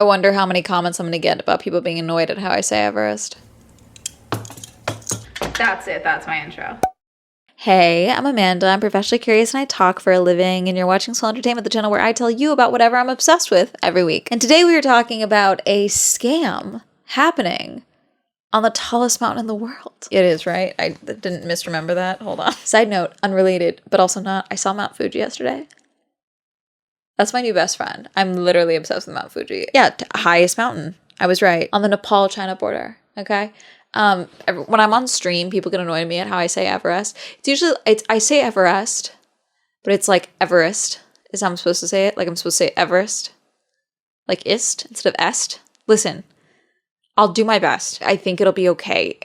I wonder how many comments I'm going to get about people being annoyed at how I say Everest. That's it. That's my intro. Hey, I'm Amanda. I'm professionally curious and I talk for a living, and you're watching Swell Entertainment, the channel where I tell you about whatever I'm obsessed with every week. And today we are talking about a scam happening on the tallest mountain in the world. It is, right? I didn't misremember that. Hold on. Side note, unrelated, but also not. I saw Mount Fuji yesterday. That's my new best friend. I'm literally obsessed with Mount Fuji. Yeah, highest mountain. I was right. On the Nepal-China border, okay? When I'm on stream, people get annoyed at me at how I say Everest. I say Everest, but it's like Everest is how I'm supposed to say it. Like I'm supposed to say Everest, like ist instead of est. Listen, I'll do my best. I think it'll be okay.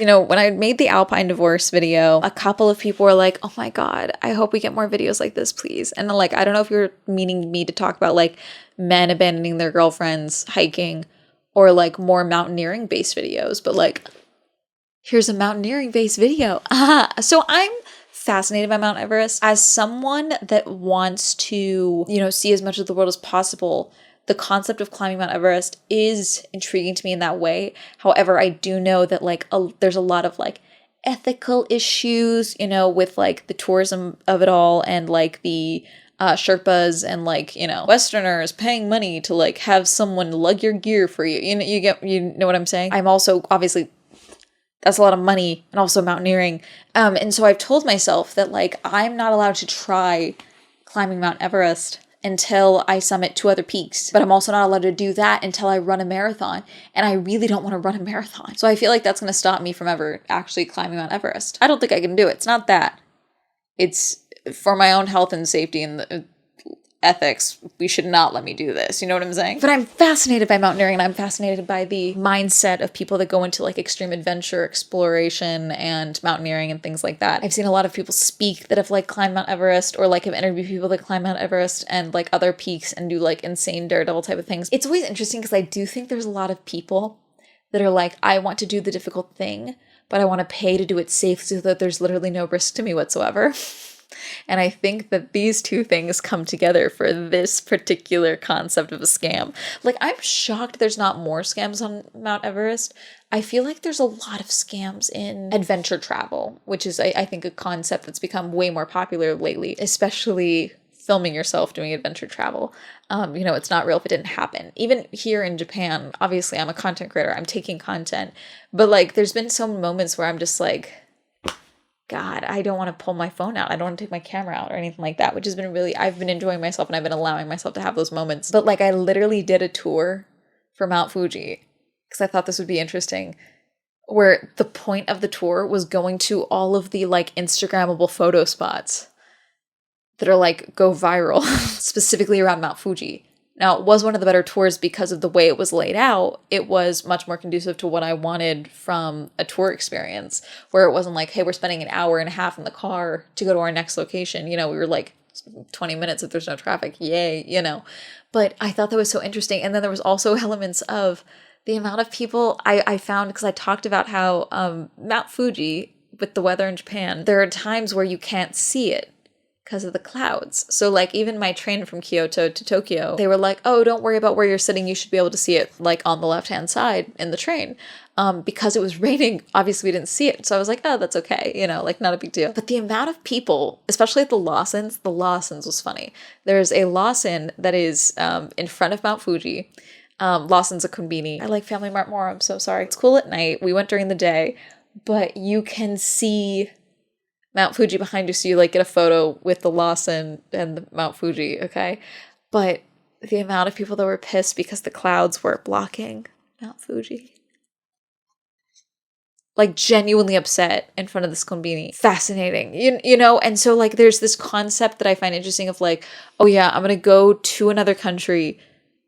You know, when I made the Alpine divorce video, a couple of people were like, oh my God, I hope we get more videos like this, please. And like, I don't know if you're meaning me to talk about like men abandoning their girlfriends hiking or like more mountaineering based videos, but like, here's a mountaineering based video. So I'm fascinated by Mount Everest. As someone that wants to, see as much of the world as possible, the concept of climbing Mount Everest is intriguing to me in that way. However, I do know that like there's a lot of like ethical issues, with like the tourism of it all and like the Sherpas and like, Westerners paying money to like have someone lug your gear for you. You know what I'm saying? I'm also obviously, that's a lot of money, and also mountaineering. And so I've told myself that like I'm not allowed to try climbing Mount Everest until I summit 2 other peaks. But I'm also not allowed to do that until I run a marathon. And I really don't want to run a marathon. So I feel like that's going to stop me from ever actually climbing Mount Everest. I don't think I can do it. It's not that. It's for my own health and safety and the ethics. We should not let me do this. You know what I'm saying? But I'm fascinated by mountaineering, and I'm fascinated by the mindset of people that go into like extreme adventure, exploration, and mountaineering and things like that. I've seen a lot of people speak that have like climbed Mount Everest, or like have interviewed people that climb Mount Everest and like other peaks and do like insane daredevil type of things. It's always interesting because I do think there's a lot of people that are like, I want to do the difficult thing, but I want to pay to do it safe so that there's literally no risk to me whatsoever. And I think that these two things come together for this particular concept of a scam. Like, I'm shocked there's not more scams on Mount Everest. I feel like there's a lot of scams in adventure travel, which is, I think, a concept that's become way more popular lately, especially filming yourself doing adventure travel. It's not real if it didn't happen. Even here in Japan, obviously, I'm a content creator. I'm taking content. But, like, there's been some moments where I'm just like, God, I don't want to pull my phone out. I don't want to take my camera out or anything like that, which has been I've been enjoying myself, and I've been allowing myself to have those moments. But like, I literally did a tour for Mount Fuji because I thought this would be interesting, where the point of the tour was going to all of the like Instagrammable photo spots that are like go viral, specifically around Mount Fuji. Now, it was one of the better tours because of the way it was laid out. It was much more conducive to what I wanted from a tour experience, where it wasn't like, hey, we're spending an hour and a half in the car to go to our next location. We were like 20 minutes if there's no traffic. Yay, But I thought that was so interesting. And then there was also elements of the amount of people I found, because I talked about how Mount Fuji, with the weather in Japan, there are times where you can't see it because of the clouds. So like even my train from Kyoto to Tokyo, they were like, oh, don't worry about where you're sitting. You should be able to see it like on the left-hand side in the train. Because it was raining, obviously we didn't see it. So I was like, oh, that's okay. Like not a big deal. But the amount of people, especially at the Lawsons was funny. There's a Lawson that is in front of Mount Fuji. Lawson's a konbini. I like Family Mart more. I'm so sorry. It's cool at night. We went during the day, but you can see Mount Fuji behind you, so you like get a photo with the Lawson and the Mount Fuji, okay? But the amount of people that were pissed because the clouds were blocking Mount Fuji. Like genuinely upset in front of this konbini. Fascinating, And so like there's this concept that I find interesting of like, oh yeah, I'm gonna go to another country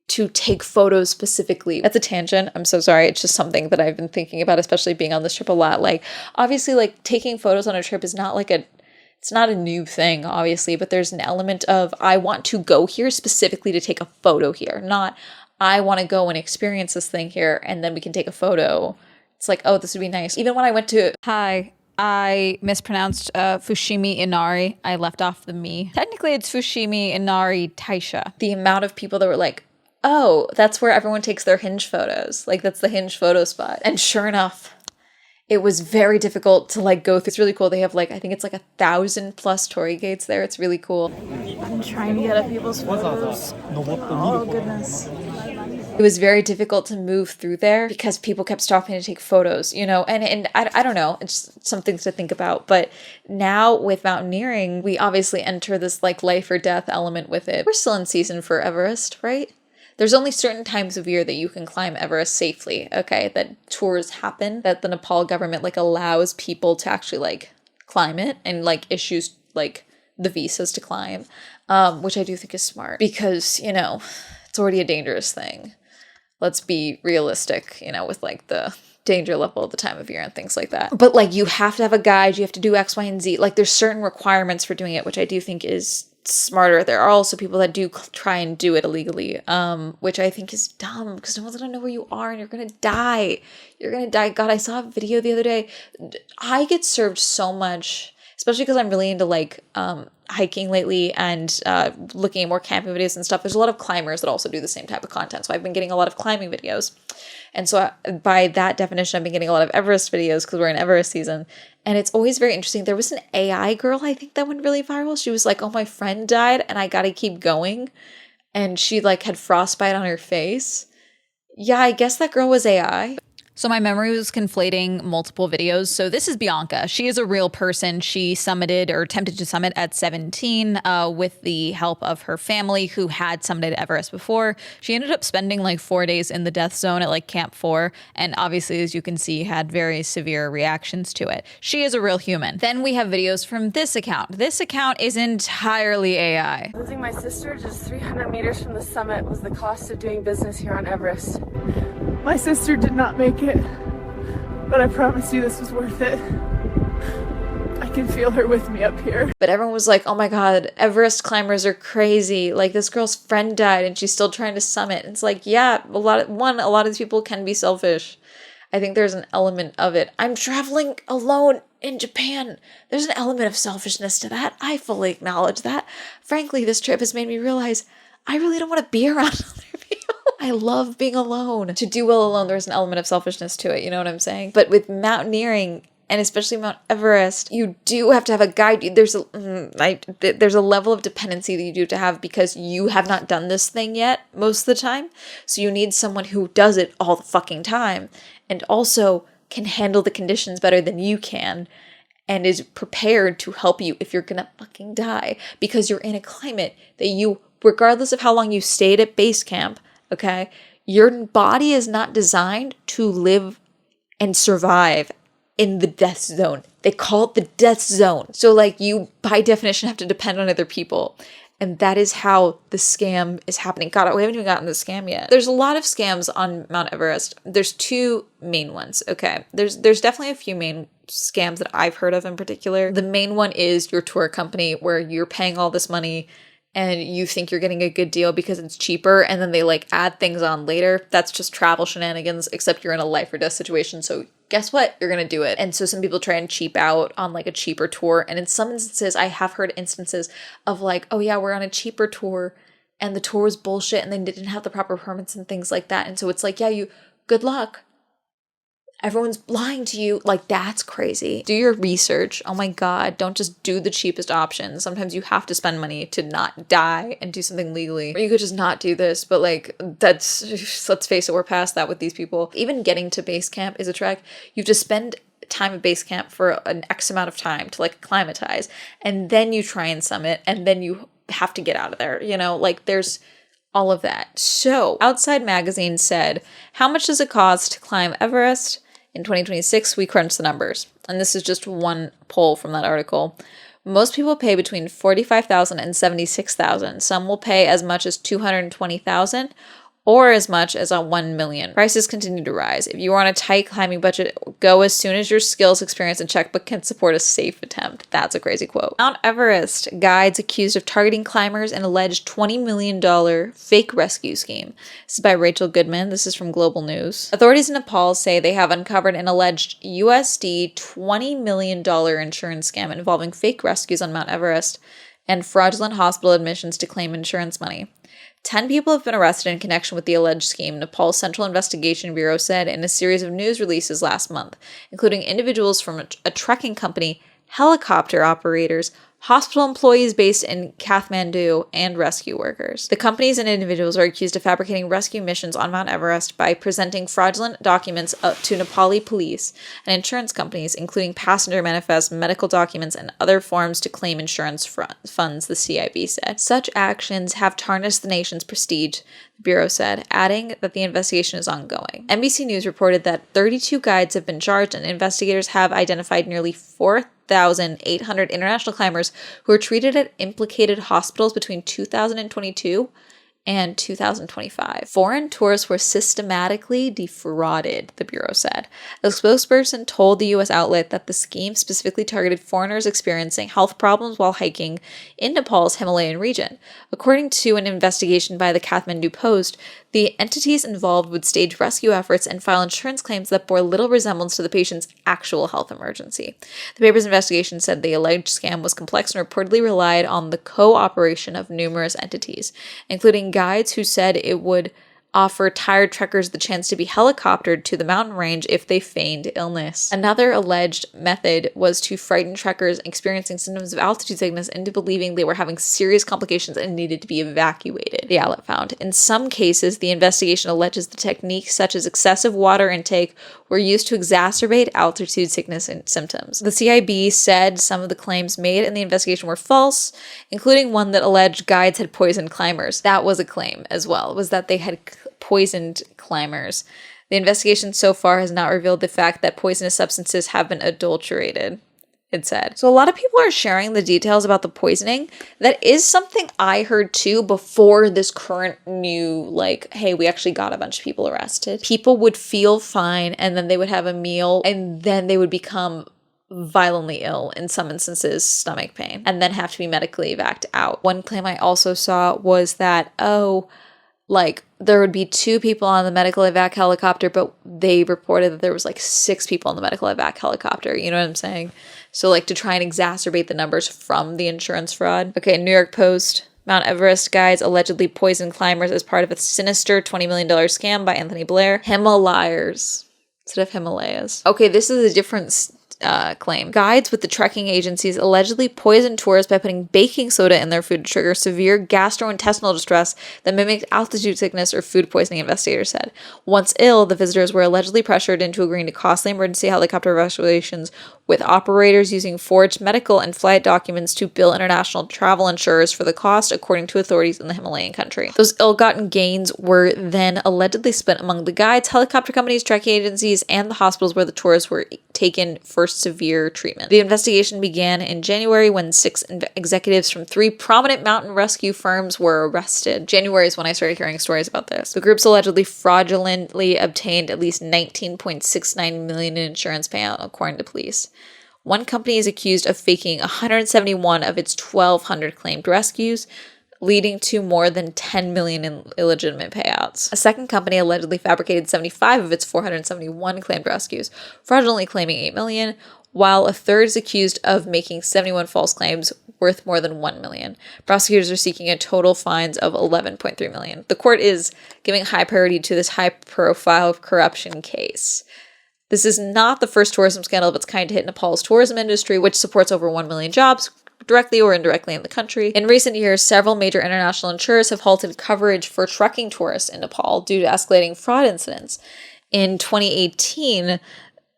to take photos specifically. That's a tangent. I'm so sorry. It's just something that I've been thinking about, especially being on this trip a lot. Like, obviously, like taking photos on a trip is not like it's not a new thing, obviously, but there's an element of, I want to go here specifically to take a photo here, not I want to go and experience this thing here and then we can take a photo. It's like, oh, this would be nice. Even when I went to, I mispronounced Fushimi Inari. I left off the mi. Technically, it's Fushimi Inari Taisha. The amount of people that were like, oh, that's where everyone takes their Hinge photos. Like, that's the Hinge photo spot. And sure enough, it was very difficult to like go through. It's really cool. They have like, I think it's like 1,000+ torii gates there. It's really cool. I'm trying to get up people's photos. Oh, goodness. It was very difficult to move through there because people kept stopping to take photos, you know, and I don't know, it's something to think about. But now with mountaineering, we obviously enter this like life or death element with it. We're still in season for Everest, right? There's only certain times of year that you can climb Everest safely, okay? That tours happen, that the Nepal government like allows people to actually like climb it and like issues like the visas to climb, which I do think is smart because, you know, it's already a dangerous thing. Let's be realistic, you know, with like the danger level at the time of year and things like that. But like you have to have a guide, you have to do X, Y, and Z. Like there's certain requirements for doing it, which I do think is smarter. There are also people that do try and do it illegally, which I think is dumb because no one's gonna know where you are and you're gonna die. You're gonna die. God, I saw a video the other day. I get served so much, especially because I'm really into like hiking lately and looking at more camping videos and stuff. There's a lot of climbers that also do the same type of content. So I've been getting a lot of climbing videos. And so by that definition, I've been getting a lot of Everest videos because we're in Everest season. And it's always very interesting. There was an AI girl, I think, that went really viral. She was like, oh, my friend died and I got to keep going. And she like had frostbite on her face. Yeah, I guess that girl was AI. So my memory was conflating multiple videos. So this is Bianca. She is a real person. She summited or attempted to summit at 17 with the help of her family who had summited Everest before. She ended up spending like 4 days in the death zone at like Camp 4. And obviously, as you can see, had very severe reactions to it. She is a real human. Then we have videos from this account. This account is entirely AI. Losing my sister just 300 meters from the summit was the cost of doing business here on Everest. My sister did not make it, but I promise you this was worth it. I can feel her with me up here. But everyone was like, oh my God, Everest climbers are crazy. Like this girl's friend died and she's still trying to summit. And it's like, yeah, a lot of these people can be selfish. I think there's an element of it. I'm traveling alone in Japan. There's an element of selfishness to that. I fully acknowledge that. Frankly, this trip has made me realize I really don't want to be around other people. I love being alone. To do well alone, there's an element of selfishness to it. You know what I'm saying? But with mountaineering, and especially Mount Everest, you do have to have a guide. There's a level of dependency that you do have because you have not done this thing yet most of the time. So you need someone who does it all the fucking time and also can handle the conditions better than you can and is prepared to help you if you're gonna fucking die because you're in a climate that you, regardless of how long you stayed at base camp, okay, your body is not designed to live and survive in the death zone. They call it the death zone. So like you, by definition, have to depend on other people. And that is how the scam is happening. God, we haven't even gotten to the scam yet. There's a lot of scams on Mount Everest. There's two main ones, okay? There's definitely a few main scams that I've heard of in particular. The main one is your tour company where you're paying all this money and you think you're getting a good deal because it's cheaper and then they like add things on later. That's just travel shenanigans, except you're in a life or death situation. So guess what? You're going to do it. And so some people try and cheap out on like a cheaper tour. And in some instances, I have heard instances of like, oh yeah, we're on a cheaper tour and the tour was bullshit and they didn't have the proper permits and things like that. And so it's like, yeah, good luck. Everyone's lying to you. Like, that's crazy. Do your research. Oh my God. Don't just do the cheapest option. Sometimes you have to spend money to not die and do something legally. Or you could just not do this. But like, let's face it, we're past that with these people. Even getting to base camp is a trek. You have to spend time at base camp for an X amount of time to like acclimatize. And then you try and summit. And then you have to get out of there. You know, like there's all of that. So Outside Magazine said, how much does it cost to climb Everest? In 2026, we crunched the numbers, and this is just one poll from that article. Most people pay between $45,000 and $76,000. Some will pay as much as $220,000 or as much as $1 million. Prices continue to rise. If you are on a tight climbing budget, go as soon as your skills, experience, and checkbook can support a safe attempt. That's a crazy quote. Mount Everest guides accused of targeting climbers in alleged $20 million fake rescue scheme. This is by Rachel Goodman. This is from Global News. Authorities in Nepal say they have uncovered an alleged USD $20 million insurance scam involving fake rescues on Mount Everest and fraudulent hospital admissions to claim insurance money. 10 people have been arrested in connection with the alleged scheme, Nepal's Central Investigation Bureau said in a series of news releases last month, including individuals from a trekking company, helicopter operators, hospital employees based in Kathmandu, and rescue workers. The companies and individuals are accused of fabricating rescue missions on Mount Everest by presenting fraudulent documents to Nepali police and insurance companies, including passenger manifests, medical documents, and other forms to claim insurance funds, the CIB said. Such actions have tarnished the nation's prestige, the Bureau said, adding that the investigation is ongoing. NBC News reported that 32 guides have been charged and investigators have identified nearly 4,800 international climbers who were treated at implicated hospitals between 2022 and 2025. Foreign tourists were systematically defrauded, the Bureau said. A spokesperson told the U.S. outlet that the scheme specifically targeted foreigners experiencing health problems while hiking in Nepal's Himalayan region. According to an investigation by the Kathmandu Post, the entities involved would stage rescue efforts and file insurance claims that bore little resemblance to the patient's actual health emergency. The paper's investigation said the alleged scam was complex and reportedly relied on the cooperation of numerous entities, including guides who said it would offer tired trekkers the chance to be helicoptered to the mountain range if they feigned illness. Another alleged method was to frighten trekkers experiencing symptoms of altitude sickness into believing they were having serious complications and needed to be evacuated, the outlet found. In some cases, the investigation alleges the techniques such as excessive water intake were used to exacerbate altitude sickness and symptoms. The CIB said some of the claims made in the investigation were false, including one that alleged guides had poisoned climbers. That was a claim as well, was that they had poisoned climbers. The investigation so far has not revealed the fact that poisonous substances have been adulterated, it said. So a lot of people are sharing the details about the poisoning. That is something I heard too before this current new, like, hey, we actually got a bunch of people arrested. People would feel fine and then they would have a meal and then they would become violently ill, in some instances stomach pain, and then have to be medically evac out. One claim I also saw was that, there would be 2 people on the medical evac helicopter, but they reported that there was 6 people on the medical evac helicopter. You know what I'm saying? So to try and exacerbate the numbers from the insurance fraud. Okay, New York Post. Mount Everest guides allegedly poisoned climbers as part of a sinister $20 million scam by Anthony Blair. Himalayas instead of Himalayas. Okay, this is a different claim. Guides with the trekking agencies allegedly poisoned tourists by putting baking soda in their food to trigger severe gastrointestinal distress that mimicked altitude sickness or food poisoning, investigators said. Once ill, the visitors were allegedly pressured into agreeing to costly emergency helicopter evacuations, with operators using forged medical and flight documents to bill international travel insurers for the cost, according to authorities in the Himalayan country. Those ill-gotten gains were then allegedly spent among the guides, helicopter companies, trekking agencies, and the hospitals where the tourists were taken for severe treatment. The investigation began in January when 6 executives from 3 prominent mountain rescue firms were arrested. January is when I started hearing stories about this. The groups allegedly fraudulently obtained at least $19.69 million in insurance payout, according to police. One company is accused of faking 171 of its 1,200 claimed rescues, leading to more than $10 million in illegitimate payouts. A second company allegedly fabricated 75 of its 471 claimed rescues, fraudulently claiming $8 million, while a third is accused of making 71 false claims worth more than $1 million. Prosecutors are seeking a total fines of $11.3 million. The court is giving high priority to this high-profile corruption case. This is not the first tourism scandal of its kind to hit Nepal's tourism industry, which supports over 1 million jobs, directly or indirectly in the country. In recent years, several major international insurers have halted coverage for trekking tourists in Nepal due to escalating fraud incidents. In 2018,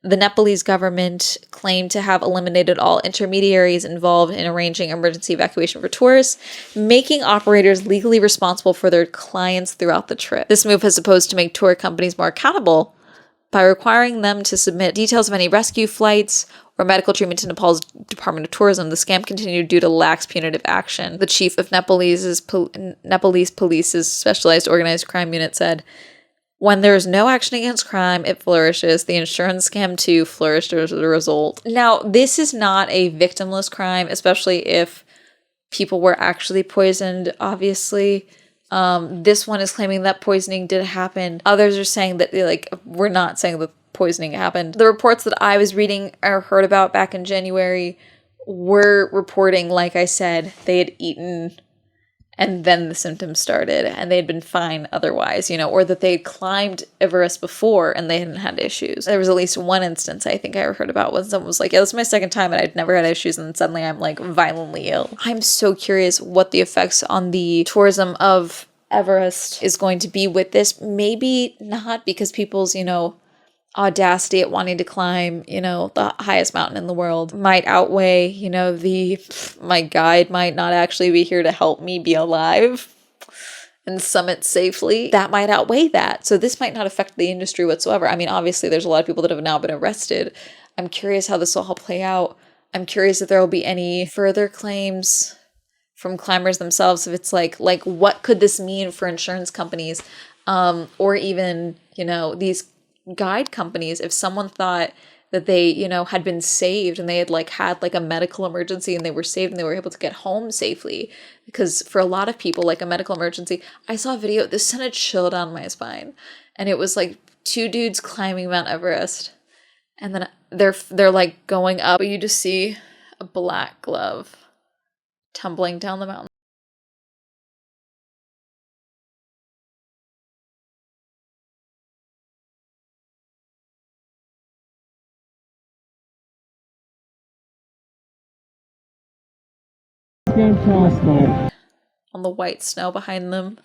the Nepalese government claimed to have eliminated all intermediaries involved in arranging emergency evacuation for tourists, making operators legally responsible for their clients throughout the trip. This move is supposed to make tour companies more accountable by requiring them to submit details of any rescue flights or medical treatment to Nepal's Department of Tourism. The scam continued due to lax punitive action. The chief of Nepalese Police's specialized organized crime unit said, "When there is no action against crime, it flourishes. The insurance scam too flourished as a result." Now, this is not a victimless crime, especially if people were actually poisoned, obviously. This one is claiming that poisoning did happen. Others are saying that, we're not saying that poisoning happened. The reports that I was reading or heard about back in January were reporting, like I said, they had eaten and then the symptoms started and they'd been fine otherwise, or that they'd climbed Everest before and they hadn't had issues. There was at least one instance I think I ever heard about when someone was like, yeah, this is my second time and I'd never had issues, and then suddenly I'm like violently ill. I'm so curious what the effects on the tourism of Everest is going to be with this. Maybe not, because people's, audacity at wanting to climb, the highest mountain in the world might outweigh, my guide might not actually be here to help me be alive and summit safely. That might outweigh that. So this might not affect the industry whatsoever. I mean, obviously there's a lot of people that have now been arrested. I'm curious how this will all play out. I'm curious if there will be any further claims from climbers themselves. If it's like what could this mean for insurance companies, or even, these guide companies, if someone thought that they, had been saved and they had had a medical emergency and they were saved and they were able to get home safely. Because for a lot of people, a medical emergency, I saw a video, this sent a chill down my spine, and it was two dudes climbing Mount Everest, and then they're going up, but you just see a black glove tumbling down the mountain. Fantastic. On the white snow behind them.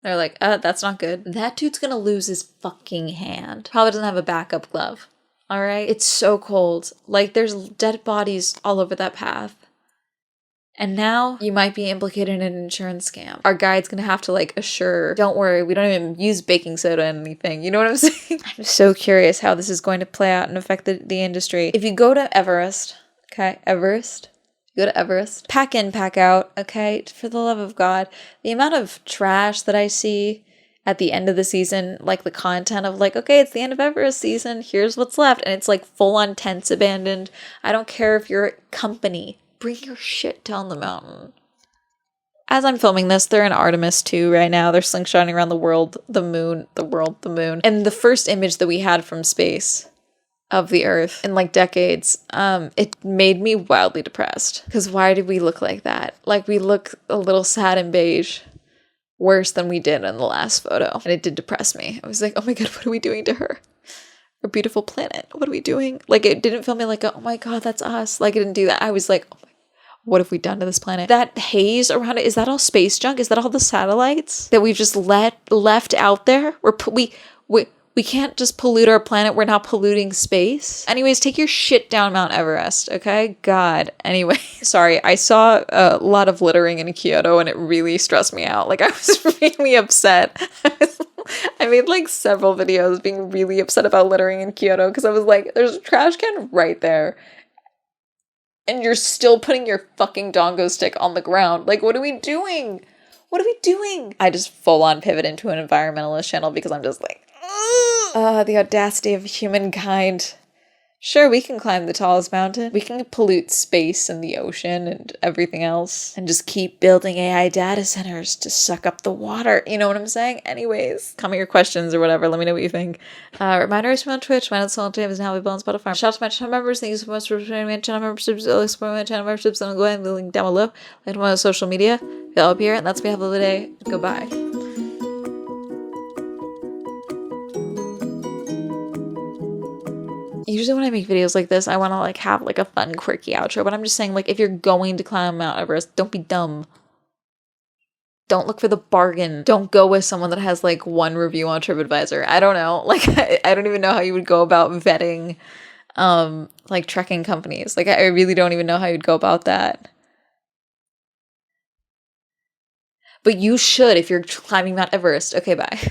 They're like, that's not good. That dude's gonna lose his fucking hand. Probably doesn't have a backup glove. All right? It's so cold. There's dead bodies all over that path. And now you might be implicated in an insurance scam. Our guide's gonna have to assure, don't worry, we don't even use baking soda and anything. You know what I'm saying? I'm so curious how this is going to play out and affect the industry. If you go to Everest, okay, go to Everest, pack in, pack out, okay, for the love of God. The amount of trash that I see at the end of the season, the content of okay, it's the end of Everest season, here's what's left, and it's full on tents abandoned. I don't care if you're a company. Bring your shit down the mountain. As I'm filming this, they're in Artemis 2 right now. They're slingshotting around the world, the moon. And the first image that we had from space of the Earth in decades, it made me wildly depressed. Because why did we look like that? We look a little sad and beige. Worse than we did in the last photo. And it did depress me. I was like, oh my God, what are we doing to her? Our beautiful planet. What are we doing? It didn't feel me oh my God, that's us. It didn't do that. I was like, oh my, what have we done to this planet? That haze around it, is that all space junk? Is that all the satellites that we've just left out there? We can't just pollute our planet. We're now polluting space. Anyways, take your shit down Mount Everest, okay? God. Anyway, sorry. I saw a lot of littering in Kyoto and it really stressed me out. I was really upset. I made several videos being really upset about littering in Kyoto because I was like, there's a trash can right there. And you're still putting your fucking dongo stick on the ground. What are we doing? What are we doing? I just full on pivot into an environmentalist channel because I'm just the audacity of humankind. Sure, we can climb the tallest mountain. We can pollute space and the ocean and everything else and just keep building AI data centers to suck up the water. You know what I'm saying? Anyways, comment your questions or whatever. Let me know what you think. Reminders from on Twitch. My Swell Entertainment is now available on Spotify. Shout out to my channel members. Thank you so much for supporting my channel memberships. Supporting my channel memberships. And I'll go ahead and the link down below. Like my social media. They'll up here. And that's me. Have a lovely day. Goodbye. Usually when I make videos like this, I want to have a fun, quirky outro, but I'm just saying if you're going to climb Mount Everest, don't be dumb. Don't look for the bargain. Don't go with someone that has one review on TripAdvisor. I don't know. I don't even know how you would go about vetting trekking companies. I really don't even know how you'd go about that. But you should if you're climbing Mount Everest. Okay, bye.